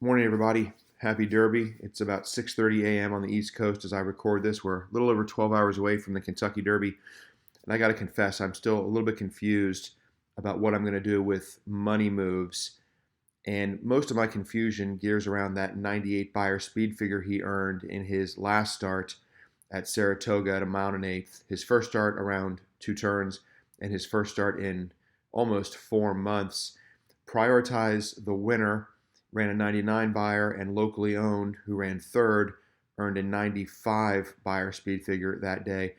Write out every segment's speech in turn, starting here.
Morning, everybody. Happy Derby. It's about 6:30 a.m. on the East Coast as I record this. We're a little over 12 hours away from the Kentucky Derby, and I got to confess, I'm still a little bit confused about what I'm going to do with money moves. And most of my confusion gears around that 98 Beyer speed figure he earned in his last start at Saratoga at a mile and eighth. His first start around two turns, and his first start in almost 4 months. Prioritize the winner ran a 99 Beyer, and locally owned, who ran third, earned a 95 Beyer speed figure that day.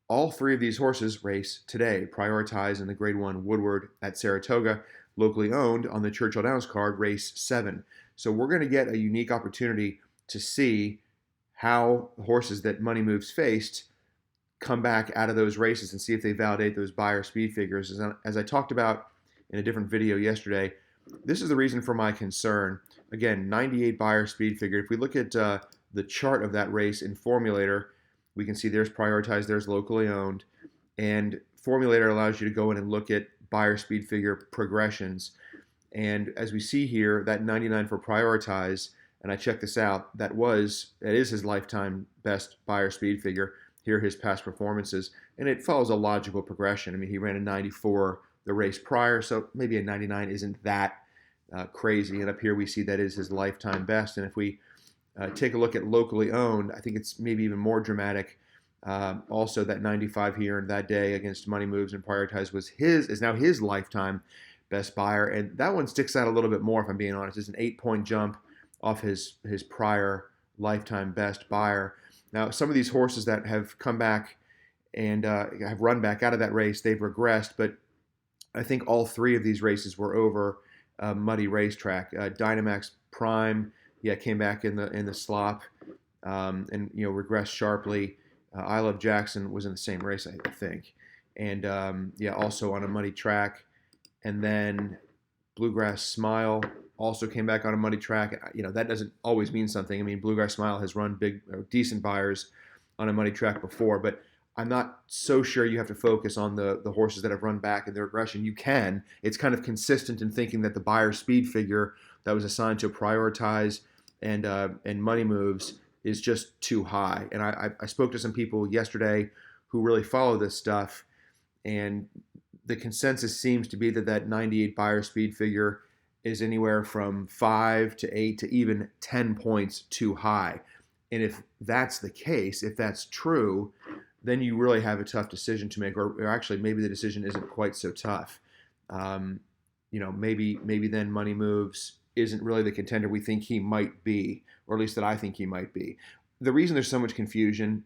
All three of these horses race today. Prioritize in the Grade 1 Woodward at Saratoga, locally owned on the Churchill Downs card, race 7. So we're going to get a unique opportunity to see how the horses that Money Moves faced come back out of those races and see if they validate those Beyer speed figures. As I talked about in a different video yesterday, this is the reason for my concern. Again, 98 Beyer speed figure. If we look at the chart of that race in Formulator, we can see there's prioritized, there's locally owned. And Formulator allows you to go in and look at Beyer speed figure progressions. And as we see here, that 99 for prioritize, and I checked this out, that is his lifetime best Beyer speed figure. Here are his past performances. And it follows a logical progression. I mean, he ran a 94 the race prior, so maybe a 99 isn't that crazy. And up here we see that is his lifetime best. And if we take a look at locally owned, I think it's maybe even more dramatic. Also, that 95 he earned that day against Money Moves and Prioritize is now his lifetime best Beyer, and that one sticks out a little bit more, if I'm being honest. It's an 8-point jump off his prior lifetime best Beyer. Now, some of these horses that have come back and have run back out of that race, they've regressed, but I think all three of these races were over a muddy racetrack. Dynamax Prime, came back in the slop, and regressed sharply. I Love Jackson was in the same race, I think, and also on a muddy track. And then Bluegrass Smile also came back on a muddy track. That doesn't always mean something. I mean, Bluegrass Smile has run big or decent Beyers on a muddy track before, but I'm not so sure you have to focus on the horses that have run back in their regression. You can. It's kind of consistent in thinking that the Beyer speed figure that was assigned to Prioritize and Money Moves is just too high. And I spoke to some people yesterday who really follow this stuff, and the consensus seems to be that 98 Beyer speed figure is anywhere from 5 to 8 to even 10 points too high. And if that's the case, if that's true, then you really have a tough decision to make, or actually maybe the decision isn't quite so tough. Maybe then Money Moves isn't really the contender we think he might be, or at least that I think he might be. The reason there's so much confusion,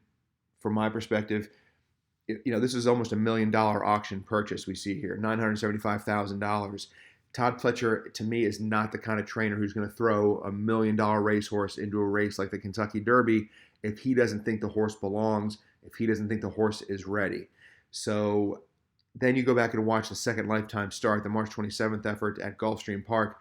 from my perspective, this is almost $1 million auction purchase we see here, $975,000. Todd Pletcher, to me, is not the kind of trainer who's going to throw $1 million racehorse into a race like the Kentucky Derby if he doesn't think the horse belongs, if he doesn't think the horse is ready. So then you go back and watch the second lifetime start, the March 27th effort at Gulfstream Park.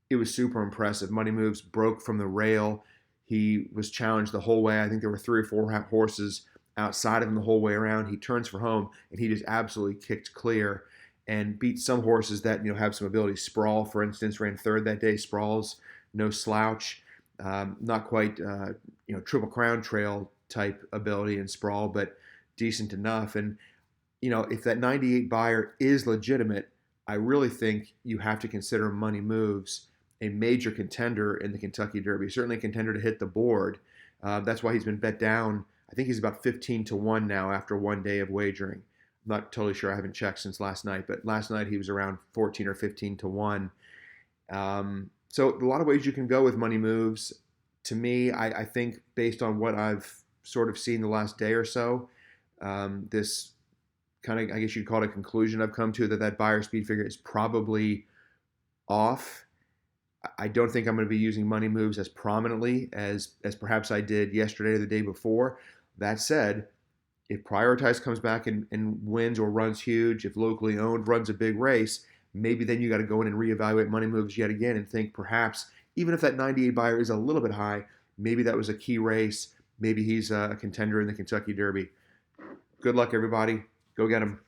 It was super impressive. Money Moves broke from the rail. He was challenged the whole way. I think there were 3 or 4 horses outside of him the whole way around. He turns for home, and he just absolutely kicked clear and beat some horses that have some ability. Sprawl, for instance, ran third that day. Sprawl's no slouch. Not quite Triple Crown Trail type ability in Sprawl, but decent enough. And if that 98 Beyer is legitimate, I really think you have to consider Money Moves a major contender in the Kentucky Derby. Certainly a contender to hit the board. That's why he's been bet down. I think he's about 15-1 now after one day of wagering. I'm not totally sure. I haven't checked since last night, but last night he was around 14 or 15-1. So a lot of ways you can go with Money Moves. To me, I think based on what I've sort of seen the last day or so, this kind of, I guess you'd call it a conclusion I've come to, that Beyer speed figure is probably off. I don't think I'm going to be using Money Moves as prominently as perhaps I did yesterday or the day before. That said, if Prioritize comes back and wins or runs huge, if locally owned runs a big race, maybe then you got to go in and reevaluate Money Moves yet again and think perhaps, even if that 98 Beyer is a little bit high, maybe that was a key race. Maybe he's a contender in the Kentucky Derby. Good luck, everybody. Go get him.